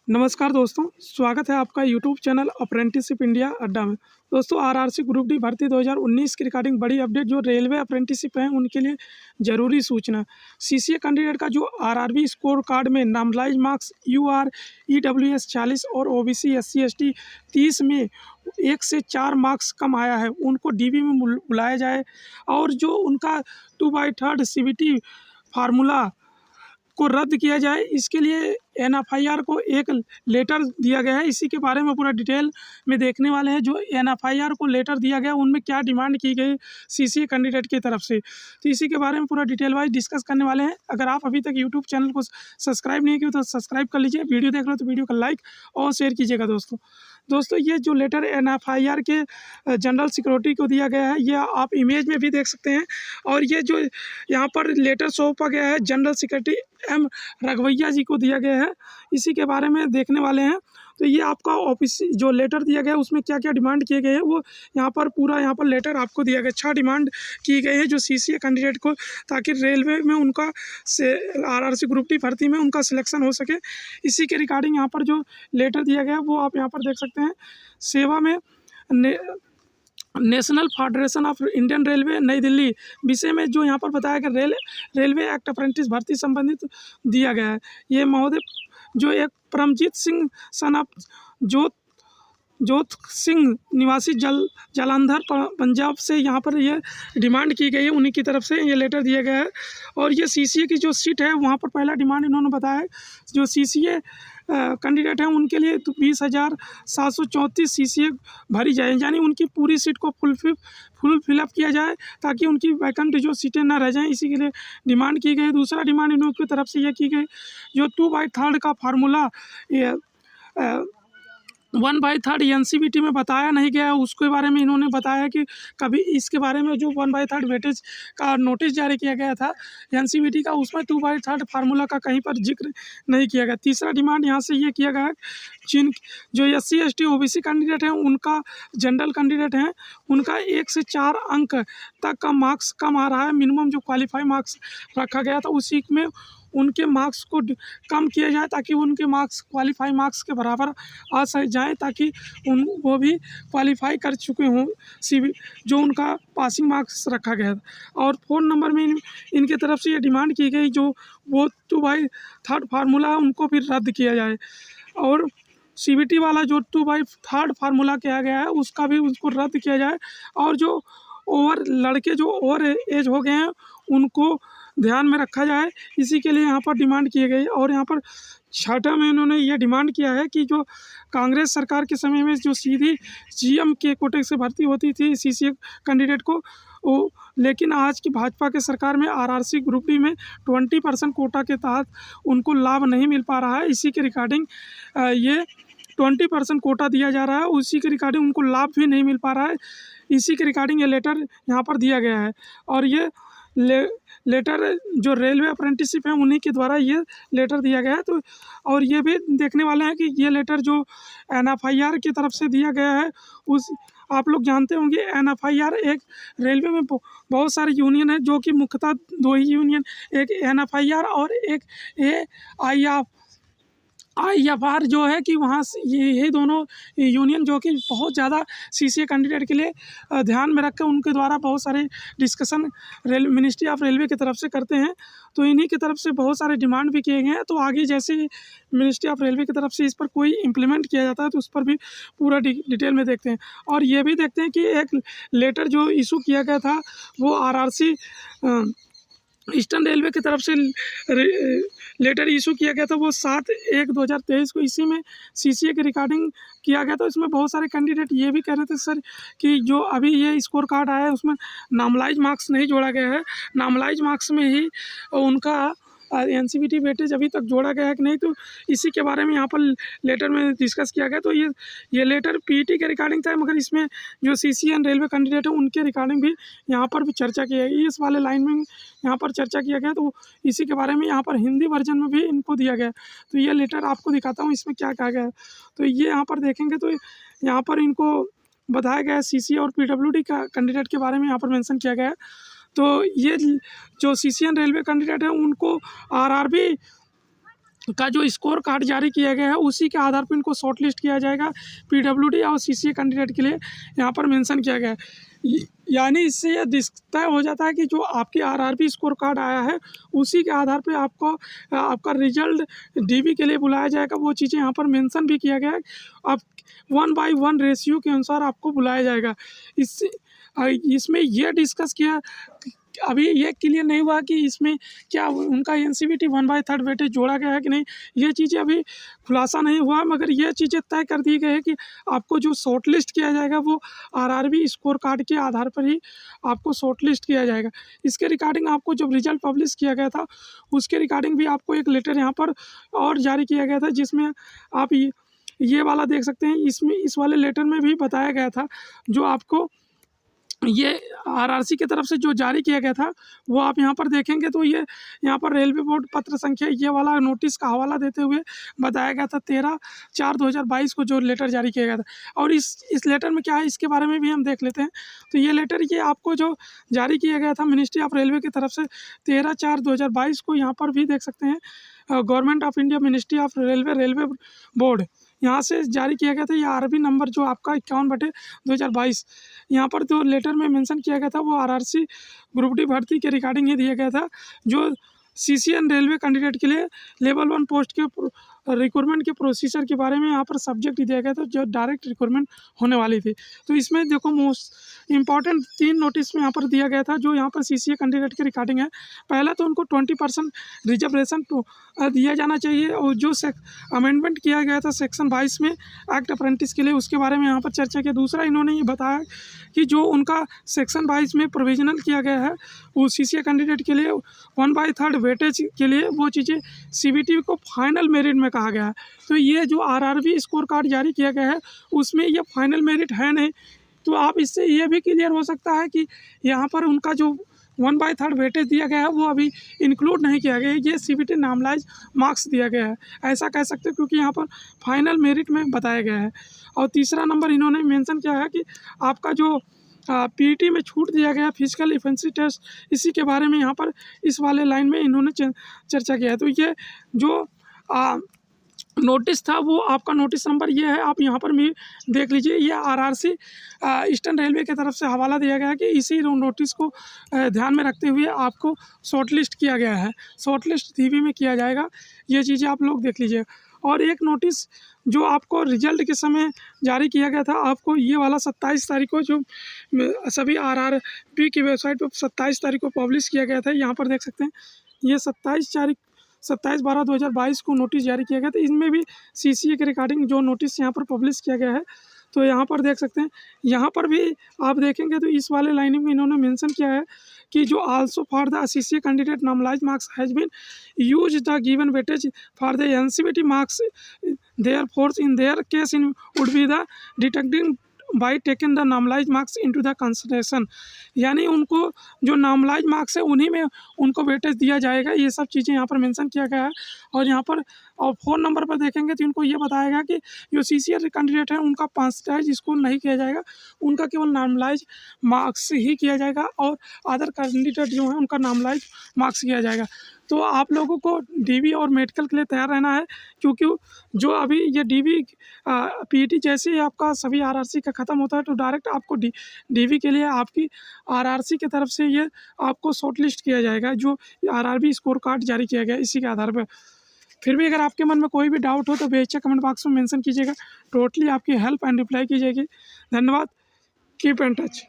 नमस्कार दोस्तों, स्वागत है आपका यूट्यूब चैनल अप्रेंटिसशिप इंडिया अड्डा में। दोस्तों आरआरसी ग्रुप डी भर्ती 2019 की रिगार्डिंग बड़ी अपडेट जो रेलवे अप्रेंटिसशिप हैं उनके लिए ज़रूरी सूचना। सीसीए कैंडिडेट का जो आरआरबी स्कोर कार्ड में नॉर्मलाइज मार्क्स यूआर ईडब्ल्यूएस 40 और ओबीसी एससी एसटी 30 में 1 से 4 मार्क्स कम आया है, उनको डीबी में बुलाया जाए। और जो उनका 2/3 सीबीटी फार्मूला को रद्द किया जाए, इसके लिए एनएफआईआर को एक लेटर दिया गया है। इसी के बारे में पूरा डिटेल में देखने वाले हैं। जो एनएफआईआर को लेटर दिया गया उनमें क्या डिमांड की गई सीसीए कैंडिडेट की तरफ से, तो इसी के बारे में पूरा डिटेल वाइज डिस्कस करने वाले हैं। अगर आप अभी तक यूट्यूब चैनल को सब्सक्राइब नहीं किया तो सब्सक्राइब कर लीजिए, वीडियो देख लो तो वीडियो को लाइक और शेयर कीजिएगा। दोस्तों ये जो लेटर एनएफआईआर के जनरल सिक्योरिटी को दिया गया है, यह आप इमेज में भी देख सकते हैं। और ये जो यहाँ पर लेटर सौंपा गया है जनरल सेक्रेटरी एम राघवैया जी को दिया गया है, इसी के बारे में देखने वाले हैं। तो ये आपका ऑफिस जो लेटर दिया गया है उसमें क्या क्या डिमांड किए गए हैं वो यहाँ पर पूरा यहाँ पर लेटर आपको दिया गया। 6 डिमांड की गई है जो सीसीए कैंडिडेट को, ताकि रेलवे में उनका से आरआरसी ग्रुप डी भर्ती में उनका सिलेक्शन हो सके। इसी के रिगार्डिंग यहाँ पर जो लेटर दिया गया है वो आप यहाँ पर देख सकते हैं। सेवा में national federation of Indian railway नई दिल्ली विषय में जो यहाँ पर बताया गया रेलवे एक्ट अप्रेंटिस भर्ती संबंधित दिया गया है। ये महोदय जो एक परमजीत सिंह सन ऑफ जोत सिंह निवासी जालंधर पंजाब से यहाँ पर ये डिमांड की गई है, उन्हीं की तरफ से ये लेटर दिया गया है। और ये सीसीए की जो सीट है वहाँ पर पहला डिमांड इन्होंने बताया है, जो सीसीए कैंडिडेट हैं उनके लिए 20,734 सीसीए भरी जाए, यानी उनकी पूरी सीट को फुल फिलअप किया जाए ताकि उनकी वैकेंट जो सीटें ना रह जाएं, इसी के लिए डिमांड की गई। दूसरा डिमांड इन्हों की तरफ से यह की गई, जो 2/3 का फार्मूला 1/3 एनसीवीटी में बताया नहीं गया है, उसके बारे में इन्होंने बताया कि कभी इसके बारे में जो 1/3 वेटेज का नोटिस जारी किया गया था एनसीवीटी का, उसमें 2/3 फार्मूला का कहीं पर जिक्र नहीं किया गया। तीसरा डिमांड यहाँ से ये किया गया है, जिन जो एससी एसटी ओबीसी कैंडिडेट हैं उनका जनरल कैंडिडेट हैं उनका 1 से 4 अंक तक का मार्क्स कम आ रहा है। मिनिमम जो क्वालिफाई मार्क्स रखा गया था उसी में उनके मार्क्स को कम किया जाए ताकि उनके मार्क्स क्वालिफाई मार्क्स के बराबर आ जाएँ, ताकि वो भी क्वालिफाई कर चुके हों जो उनका पासिंग मार्क्स रखा गया था। और 4 नंबर में इनके तरफ से ये डिमांड की गई जो वो 2/3 फार्मूला है उनको भी रद्द किया जाए। और सीबीटी वाला जो 2/3 फार्मूला किया गया है उसका भी उसको रद्द किया जाए। और जो लड़के जो ओवर एज हो गए हैं उनको ध्यान में रखा जाए, इसी के लिए यहाँ पर डिमांड की गई। और यहाँ पर 6ठा में इन्होंने ये डिमांड किया है कि जो कांग्रेस सरकार के समय में जो सीधी जीएम के कोटे से भर्ती होती थी सीसीए कैंडिडेट को, वो लेकिन आज की भाजपा के सरकार में आरआरसी ग्रुप डी में 20% कोटा के तहत उनको लाभ नहीं मिल पा रहा है। इसी के रिगार्डिंग ये 20% कोटा दिया जा रहा है, उसी के रिगार्डिंग उनको लाभ भी नहीं मिल पा रहा है। इसी के रिगार्डिंग ये लेटर यहाँ पर दिया गया है। और ये लेटर जो रेलवे अप्रेंटिसशिप है उन्हीं के द्वारा ये लेटर दिया गया है। तो और ये भी देखने वाले हैं कि ये लेटर जो एनएफआईआर की तरफ से दिया गया है, उस आप लोग जानते होंगे एनएफआईआर एक रेलवे में बहुत सारे यूनियन है, जो कि मुख्यतः 2 ही यूनियन, एक एनएफआईआर और एक आईएफआर जो है कि वहाँ से ये दोनों यूनियन जो कि बहुत ज़्यादा सीसीए कैंडिडेट के लिए ध्यान में रख कर उनके द्वारा बहुत सारे डिस्कशन मिनिस्ट्री ऑफ रेलवे की तरफ से करते हैं। तो इन्हीं की तरफ से बहुत सारे डिमांड भी किए गए हैं। तो आगे जैसे मिनिस्ट्री ऑफ रेलवे की तरफ से इस पर कोई इम्प्लीमेंट किया जाता है तो उस पर भी पूरा डिटेल में देखते हैं। और ये भी देखते हैं कि एक लेटर जो इशू किया गया था वो आरआरसी ईस्टर्न रेलवे की तरफ से लेटर इशू किया गया था, वो 7/1/2023 को। इसी में सीसीए के रिगार्डिंग किया गया था। इसमें बहुत सारे कैंडिडेट ये भी कह रहे थे सर कि जो अभी ये स्कोर कार्ड आया है उसमें नॉर्मलाइज मार्क्स नहीं जोड़ा गया है, नॉर्मलाइज मार्क्स में ही उनका एनसीवीटी वेटेज अभी तक जोड़ा गया है कि नहीं। तो इसी के बारे में यहाँ पर लेटर में डिस्कस किया गया। तो ये लेटर पीईटी के रिगार्डिंग था, मगर इसमें जो सीसीएन रेलवे कैंडिडेट है उनके रिगार्डिंग भी यहाँ पर भी चर्चा की गई। इस वाले लाइन में यहाँ पर चर्चा किया गया, तो इसी के बारे में यहाँ पर हिंदी वर्जन में भी इनको दिया गया। तो ये लेटर आपको दिखाता हूँ इसमें क्या कहा गया है। तो ये यहाँ पर देखेंगे तो यहाँ पर इनको बताया गया है सीसीए और पीडब्ल्यूडी का कैंडिडेट के बारे में यहाँ पर मेंशन किया गया है। तो ये जो सीसीएन रेलवे कैंडिडेट है उनको आरआरबी का जो स्कोर कार्ड जारी किया गया है उसी के आधार पर इनको शॉर्ट लिस्ट किया जाएगा। पीडब्ल्यूडी और सीसीए कैंडिडेट के लिए यहाँ पर मेंशन किया गया है। यानी इससे यह तय हो जाता है कि जो आपकी आरआरबी स्कोर कार्ड आया है उसी के आधार पे आपको आपका रिजल्ट डीबी के लिए बुलाया जाएगा। वो चीज़ें यहाँ पर मेंशन भी किया गया है। आप 1:1 रेशियो के अनुसार आपको बुलाया जाएगा। इससे इसमें यह डिस्कस किया, अभी ये क्लियर नहीं हुआ कि इसमें क्या उनका एनसीवीटी 1/3 वेटेज जोड़ा गया है कि नहीं, ये चीज़ें अभी खुलासा नहीं हुआ। मगर ये चीज़ें तय कर दी गई है कि आपको जो शॉर्ट लिस्ट किया जाएगा वो आरआरबी स्कोर कार्ड के आधार पर ही आपको शॉर्ट लिस्ट किया जाएगा। इसके रिगार्डिंग आपको जब रिजल्ट पब्लिश किया गया था उसके रिगार्डिंग भी आपको एक लेटर यहाँ पर और जारी किया गया था, जिसमें आप ये वाला देख सकते हैं। इसमें इस वाले लेटर में भी बताया गया था, जो आपको ये आरआरसी की तरफ से जो जारी किया गया था वो आप यहाँ पर देखेंगे तो ये यहाँ पर रेलवे बोर्ड पत्र संख्या ये वाला नोटिस का हवाला देते हुए बताया गया था 13/4/2022 को जो लेटर जारी किया गया था। और इस लेटर में क्या है इसके बारे में भी हम देख लेते हैं। तो ये लेटर ये आपको जो जारी किया गया था मिनिस्ट्री ऑफ रेलवे की तरफ से 13/4/2022 को, यहाँ पर भी देख सकते हैं government of India ministry of railway board यहाँ से जारी किया गया था। ये आरबी नंबर जो आपका 51/2022 यहाँ पर जो लेटर में मेंशन किया गया था वो आरआरसी ग्रुप डी भर्ती के रिगार्डिंग ही दिया गया था, जो सीसीएन रेलवे कैंडिडेट के लिए लेवल 1 पोस्ट के रिक्रूटमेंट के प्रोसीजर के बारे में यहाँ पर सब्जेक्ट दिया गया था, जो डायरेक्ट रिक्रूटमेंट होने वाली थी। तो इसमें देखो मोस्ट इंपॉर्टेंट 3 नोटिस में यहाँ पर दिया गया था जो यहाँ पर सीसीए कैंडिडेट के रिगार्डिंग है। पहला तो उनको 20% रिजर्वेशन दिया जाना चाहिए, और जो अमेंडमेंट किया गया था सेक्शन 22 में एक्ट अप्रेंटिस के लिए उसके बारे में यहाँ पर चर्चा की। दूसरा इन्होंने ये बताया कि जो उनका सेक्शन 22 में प्रोविजनल किया गया है वो सीसीए कैंडिडेट के लिए 1/3 वेटेज के लिए वो चीज़ें सीबीटी को फाइनल मेरिट में कहा गया है। तो ये जो आरआरबी स्कोर कार्ड जारी किया गया है उसमें ये फाइनल मेरिट है नहीं। तो आप इससे ये भी क्लियर हो सकता है कि यहाँ पर उनका जो 1/3 वेटेज दिया गया है वो अभी इंक्लूड नहीं किया गया है, ये सीबीटी नॉर्मलाइज मार्क्स दिया गया है, ऐसा कह सकते हैं, क्योंकि यहाँ पर फाइनल मेरिट में बताया गया है। और तीसरा नंबर इन्होंने मेंशन किया है कि आपका जो पीईटी में छूट दिया गया फिजिकल एफिशिएंसी टेस्ट, इसी के बारे में यहाँ पर इस वाले लाइन में इन्होंने चर्चा किया है। तो ये जो नोटिस था वो आपका नोटिस नंबर ये है, आप यहाँ पर भी देख लीजिए। ये आरआरसी ईस्टर्न रेलवे की तरफ से हवाला दिया गया है कि इसी नोटिस को ध्यान में रखते हुए आपको शॉर्टलिस्ट किया गया है, शॉर्टलिस्ट डीवी में किया जाएगा। ये चीज़ें आप लोग देख लीजिए। और एक नोटिस जो आपको रिजल्ट के समय जारी किया गया था, आपको ये वाला 27 तारीख को जो सभी आरआरबी की वेबसाइट पर 27 तारीख को पब्लिश किया गया था, यहाँ पर देख सकते हैं ये 27/12/2022 को नोटिस जारी किया गया था। इसमें भी सीसीए के रिगार्डिंग जो नोटिस यहाँ पर पब्लिश किया गया है, तो यहाँ पर देख सकते हैं, यहाँ पर भी आप देखेंगे तो इस वाले लाइनिंग में इन्होंने मेंशन किया है कि जो also for the CCA candidate normalise marks has been use the given weightage for the NCVT marks therefore in their case in would be the detecting by taken the normalise marks into the consideration. यानी उनको जो normalise marks है उन्हीं में उनको weightage दिया जाएगा। ये सब चीज़ें यहाँ पर मेंशन किया गया है। और यहाँ पर और 4 नंबर पर देखेंगे तो इनको ये बताया गया कि जो सीसीए कैंडिडेट है उनका पर्सेंटाइज स्कोर नहीं किया जाएगा, उनका केवल नॉर्मलाइज मार्क्स ही किया जाएगा, और अदर कैंडिडेट जो है उनका नॉर्मलाइज मार्क्स किया जाएगा। तो आप लोगों को डीवी और मेडिकल के लिए तैयार रहना है, क्योंकि जो अभी ये डीवी पीईटी जैसे ही आपका सभी आरआरसी का ख़त्म होता है तो डायरेक्ट आपको डीवी के लिए आपकी आरआरसी की तरफ से ये आपको शॉर्टलिस्ट किया जाएगा, जो आरआरबी स्कोर कार्ड जारी किया गया इसी के आधार पर। फिर भी अगर आपके मन में कोई भी डाउट हो तो बेशक कमेंट बॉक्स में मेंशन कीजिएगा, टोटली आपकी हेल्प एंड रिप्लाई की जाएगी। धन्यवाद, कीप इन टच।